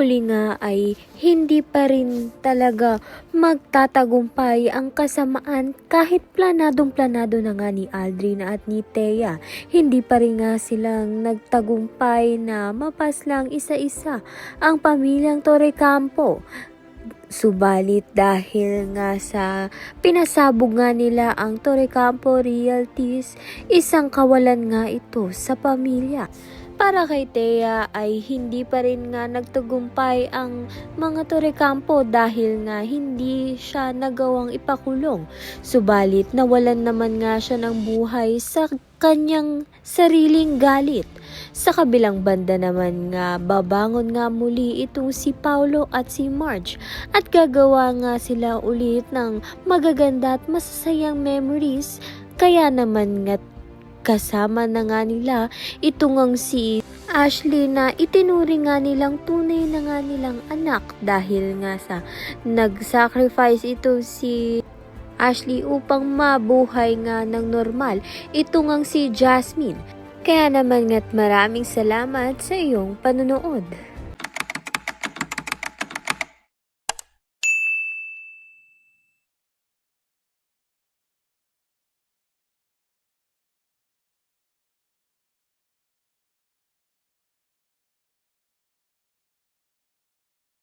huli nga ay hindi pa rin talaga magtatagumpay ang kasamaan kahit planadong-planado na nga ni Aldrin at ni Thea. Hindi pa rin nga silang nagtagumpay na mapaslang isa-isa ang pamilyang Torrecampo. Subalit dahil nga sa pinasabog nga nila ang Torrecampo Realties, isang kawalan nga ito sa pamilya. Para kay Thea ay hindi pa rin nga nagtagumpay ang mga Torrecampo dahil nga hindi siya nagawang ipakulong. Subalit nawalan naman nga siya ng buhay sa kanyang sariling galit. Sa kabilang banda naman nga babangon nga muli itong si Paulo at si Marge at gagawa nga sila ulit ng magaganda at masasayang memories. Kaya naman nga kasama na nga nila itong si Ashley na itinuring nga nilang tunay na nga nilang anak dahil nga sa nag-sacrifice ito si Ashley upang mabuhay nga ng normal. Ito ngang si Jasmine. Kaya naman nga't maraming salamat sa iyong panonood.